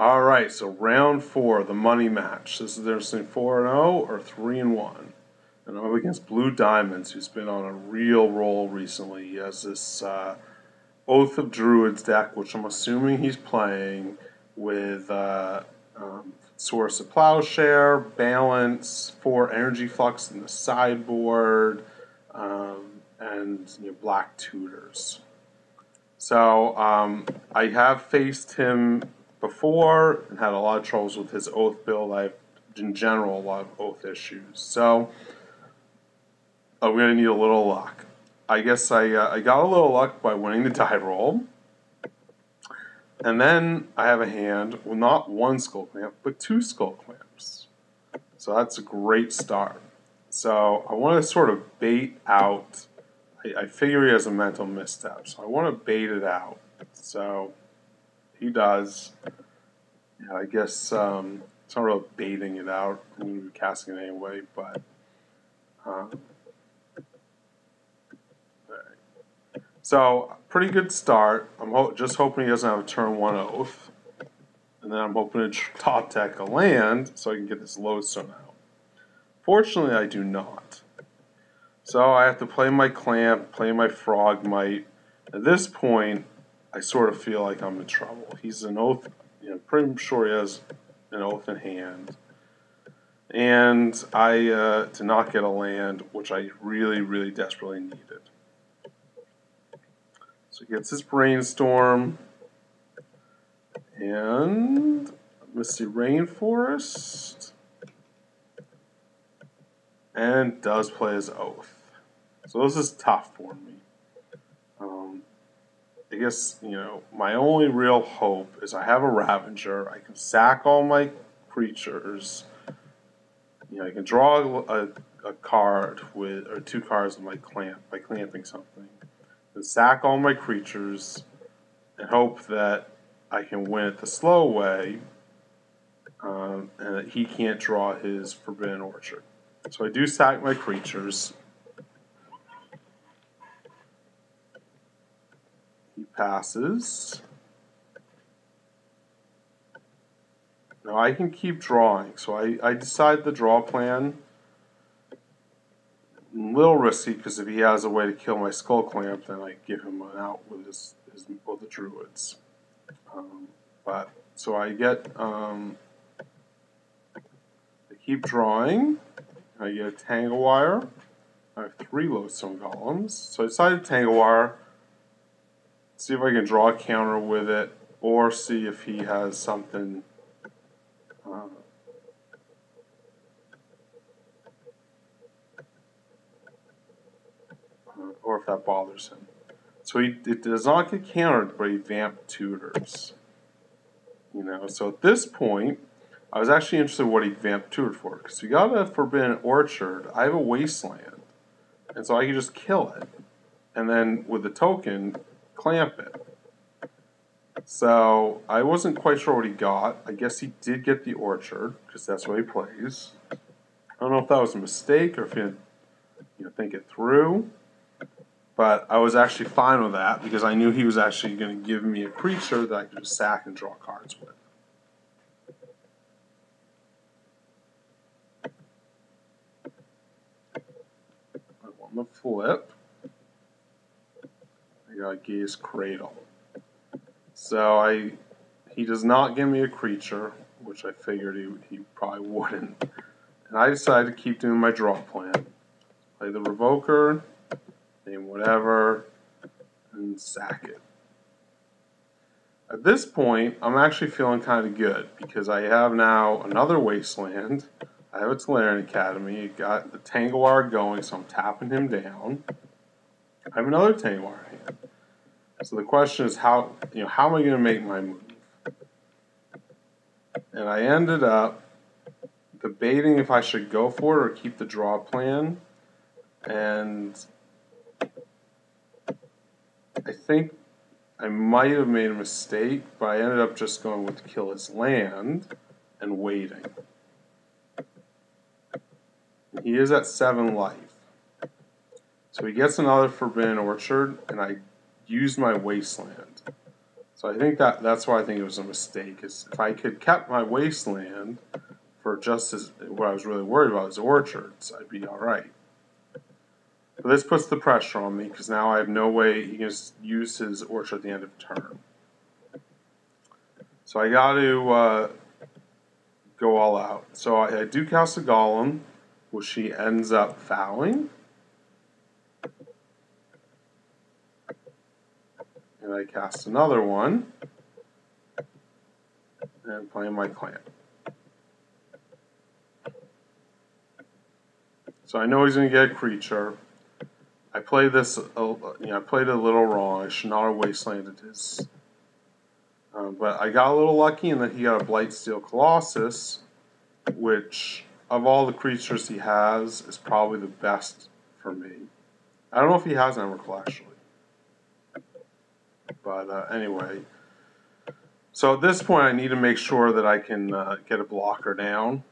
All right, so round 4, the money match. This is there's 4-0 or 3-1. And I'm up against Blue Diamonds, who's been on a real roll recently. He has this Oath of Druids deck, which I'm assuming he's playing with Source of Plowshare, Balance, 4 Energy Flux in the sideboard, and Black Tutors. So I have faced him before and had a lot of troubles with his Oath build. I have, in general, a lot of Oath issues. So I'm going to need a little luck. I guess I got a little luck by winning the die roll. And then I have a hand with not 1 Skull Clamp, but 2 Skull Clamps. So that's a great start. So I want to sort of bait out. I figure he has a mental misstep, so I want to bait it out. So he does. Yeah, I guess it's not really baiting it out. I'm going to be casting it anyway, but. So, pretty good start. I'm just hoping he doesn't have a turn 1 Oath. And then I'm hoping to top deck a land so I can get this Lodestone out. Fortunately, I do not. So I have to play my Clamp, play my Frogmite. At this point, I sort of feel like I'm in trouble. He's an Oath, pretty sure he has an Oath in hand. And I did not get a land, which I really, really desperately needed. So he gets his Brainstorm, and Misty Rainforest, and does play his Oath. So this is tough for me. I guess, my only real hope is I have a Ravager. I can sack all my creatures. I can draw a card or 2 cards with my Clamp by clamping something. And sack all my creatures and hope that I can win it the slow way and that he can't draw his Forbidden Orchard. So I do sack my creatures. He passes. Now I can keep drawing, so I decide the draw plan. A little risky because if he has a way to kill my Skull Clamp, then I give him an out with the Druids. So I get I keep drawing. I get a Tangle Wire. I have 3 Lodestone Golems, so I decided Tangle Wire. See if I can draw a counter with it, or see if he has something. Or if that bothers him. So it does not get countered, but he Vamp Tutors. So at this point, I was actually interested in what he Vamp Tutored for. Because we got a Forbidden Orchard, I have a Wasteland. And so I can just kill it. And then with the token, Clamp it. So I wasn't quite sure what he got. I guess he did get the Orchard, because that's what he plays. I don't know if that was a mistake or if he didn't think it through. But I was actually fine with that because I knew he was actually going to give me a creature that I could just sack and draw cards with. On the flip, I got Gaze Cradle. So he does not give me a creature, which I figured he probably wouldn't. And I decided to keep doing my draw plan. Play the Revoker, name whatever, and sack it. At this point, I'm actually feeling kind of good because I have now another Wasteland. I have a Tolarian Academy. Got the Tangle Wire going, so I'm tapping him down. I have another Tangle Wire hand. So the question is how am I going to make my move? And I ended up debating if I should go for it or keep the draw plan. And I think I might have made a mistake, but I ended up just going with kill his land and waiting. He is at 7 life. So he gets another Forbidden Orchard, and I used my Wasteland. So I think that's why I think it was a mistake. Is if I could kept my wasteland for just as what I was really worried about is orchards, I'd be all right. But this puts the pressure on me because now I have no way he can just use his orchard at the end of turn. So I got to go all out. So I do cast a golem, which she ends up fouling. And I cast another one and play my clan. So I know he's going to get a creature. I played this, I played it a little wrong. I should not have wastelanded his. But I got a little lucky in that he got a Blightsteel Colossus, which of all the creatures he has is probably the best for me. I don't know if he has an Emrakul actually. But anyway, so at this point I need to make sure that I can get a blocker down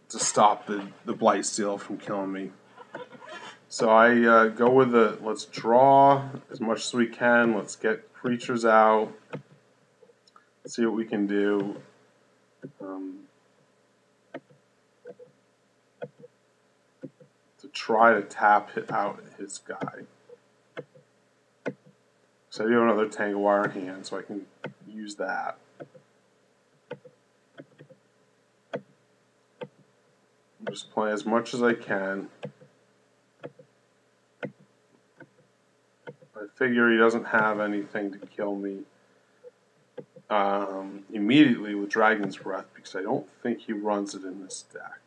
to stop the Blightsteel from killing me. So I go with the, let's draw as much as we can, let's get creatures out, see what we can do. To try to tap out his guy. So I do have another Tangle Wire in hand, so I can use that. I'm just playing as much as I can. I figure he doesn't have anything to kill me immediately with Dragon's Breath because I don't think he runs it in this deck.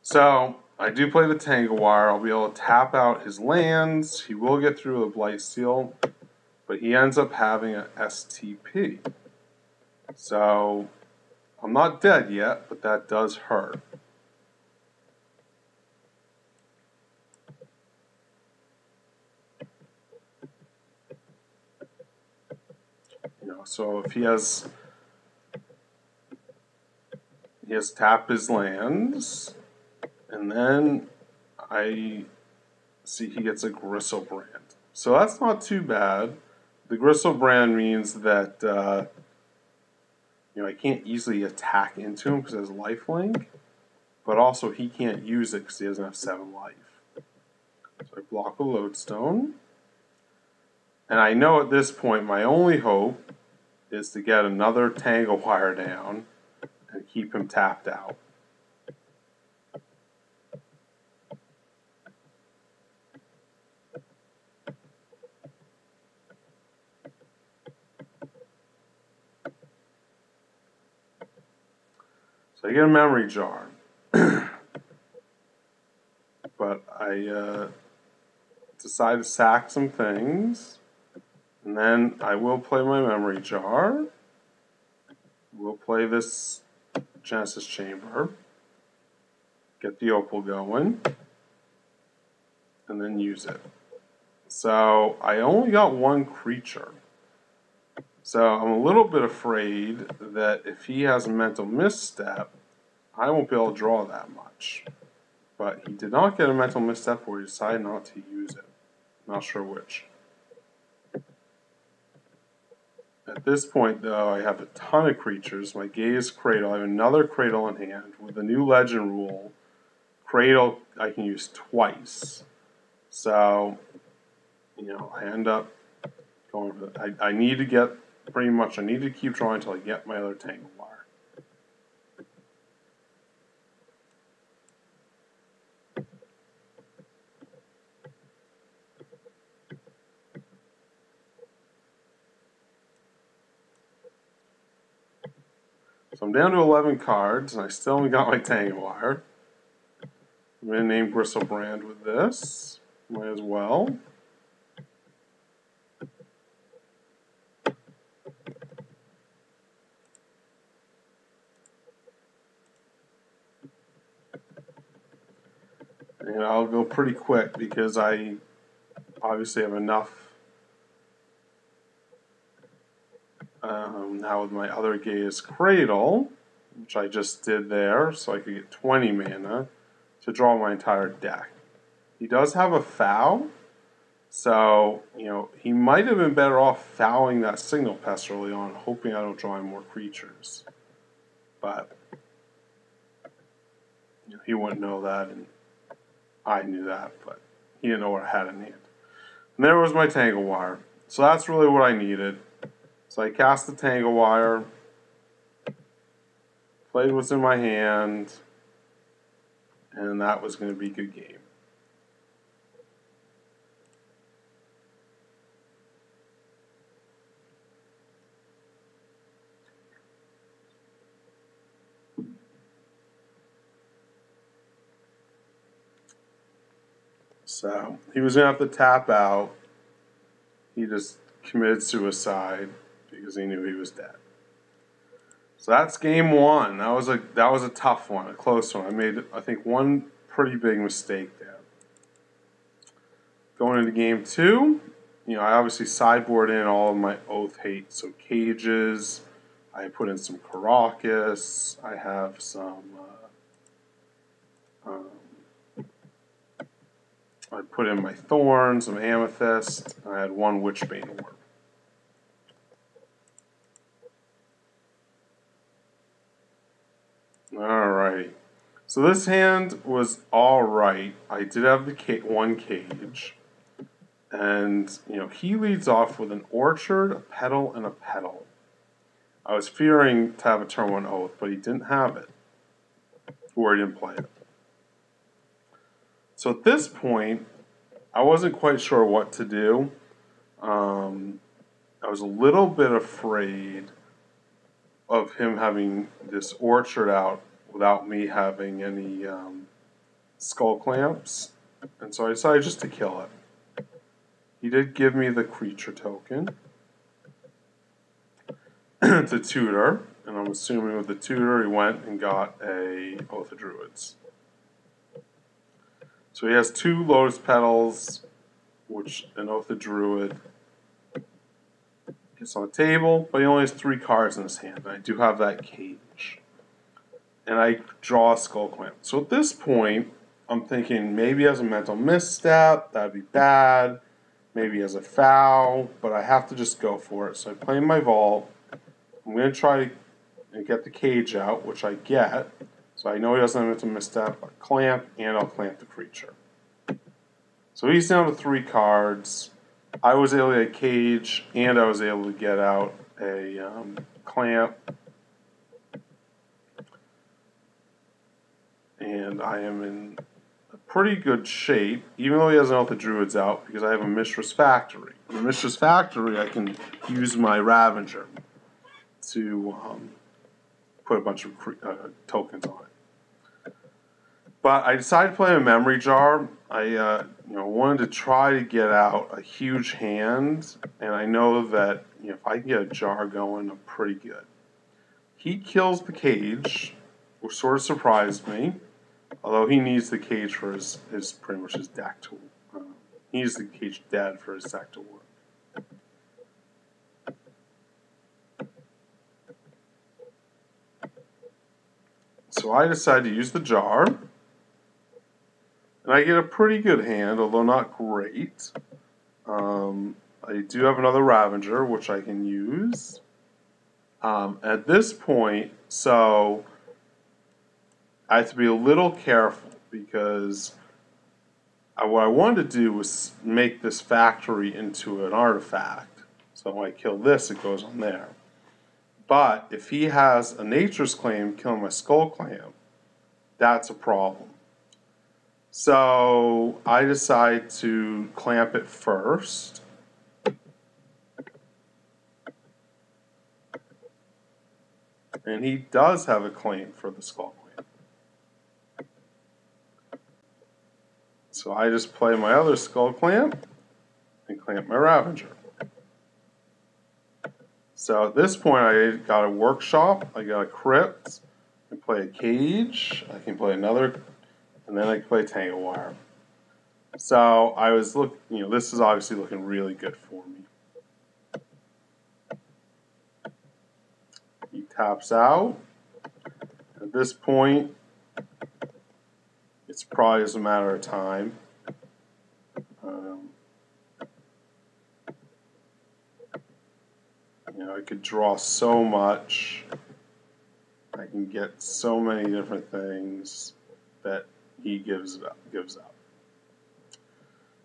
So I do play the Tangle Wire. I'll be able to tap out his lands. He will get through a Blightsteel, but he ends up having an STP. So I'm not dead yet, but that does hurt. So if he has tap his lands, and then I see he gets a Gristlebrand. So that's not too bad. The Gristlebrand means that I can't easily attack into him because he has lifelink, but also he can't use it because he doesn't have 7 life. So I block a Lodestone, and I know at this point my only hope is to get another Tangle Wire down and keep him tapped out. So I get a Memory Jar. But I decide to sack some things. And then I will play my Memory Jar. We'll play this Genesis Chamber. Get the Opal going. And then use it. So I only got 1 creature. So I'm a little bit afraid that if he has a Mental Misstep, I won't be able to draw that much. But he did not get a Mental Misstep where he decided not to use it. Not sure which. At this point, though, I have a ton of creatures. My Gaze Cradle, I have another Cradle in hand. With the new Legend rule, Cradle I can use twice. So, I end up going for that. I need to get, pretty much, I need to keep drawing until I get my other Tangle Wire. So I'm down to 11 cards, and I still haven't got my Tangle Wire. I'm going to name Gristlebrand with this. Might as well. And I'll go pretty quick because I obviously have enough now with my other Gaze Cradle, which I just did there, so I could get 20 mana to draw my entire deck. He does have a foul, So, he might have been better off fouling that signal pest early on, hoping I don't draw in more creatures. But he wouldn't know that, and I knew that, but he didn't know what I had in hand. And there was my Tangle Wire. So that's really what I needed. So I cast the Tangle Wire, played what's in my hand, and that was going to be a good game. So he was going to have to tap out. He just committed suicide because he knew he was dead. So that's game one. That was a tough one, a close one. I made, I think, one pretty big mistake there. Going into game two, I obviously sideboard in all of my Oath Hate. So cages, I put in some Caracas, I have some, I put in my Thorn, some Amethyst, and I had one Witchbane Orb. Alrighty. So this hand was alright. I did have the one cage. And, he leads off with an Orchard, a Petal, and a Petal. I was fearing to have a turn one Oath, but he didn't have it. Or he didn't play it. So at this point, I wasn't quite sure what to do. I was a little bit afraid of him having this Orchard out without me having any Skull Clamps. And so I decided just to kill it. He did give me the creature token to tutor, and I'm assuming with the tutor he went and got a Oath of Druids. So he has 2 Lotus Petals, which an Oath of Druid gets on the table, but he only has 3 cards in his hand, and I do have that cage. And I draw a Skull Clamp. So at this point, I'm thinking maybe he has a mental misstep, that'd be bad. Maybe he has a foul, but I have to just go for it. So I play my Vault. I'm going to try and get the cage out, which I get. So I know he doesn't have a mental misstep. I clamp, and I'll clamp the creature. So he's down to 3 cards. I was able to get a cage, and I was able to get out a clamp. And I am in a pretty good shape, even though he has an Oath of Druids out, because I have a Mishra's Factory. In the Mishra's Factory, I can use my Ravager to put a bunch of tokens on it. But I decided to play a Memory Jar. I wanted to try to get out a huge hand, and I know that if I can get a jar going, I'm pretty good. He kills the cage, which sort of surprised me. Although he needs the cage for his pretty much his deck to he needs the cage dead for his deck to work. So I decide to use the jar. And I get a pretty good hand, although not great. I do have another Ravager, which I can use. At this point, so I have to be a little careful because what I wanted to do was make this factory into an artifact. So when I kill this, it goes on there. But if he has a Nature's Claim killing my Skull Clamp, that's a problem. So I decide to clamp it first. And he does have a claim for the Skull Clamp. So I just play my other Skull Clamp and clamp my Ravager. So at this point I got a Workshop, I got a Crypt, I can play a Cage, I can play another, and then I can play Tangle Wire. So I was this is obviously looking really good for me. He taps out. At this point, it's probably just a matter of time. draw so much. I can get so many different things that he gives up.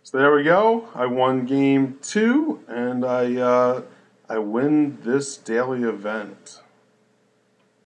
So there we go. I won game 2, and I win this daily event.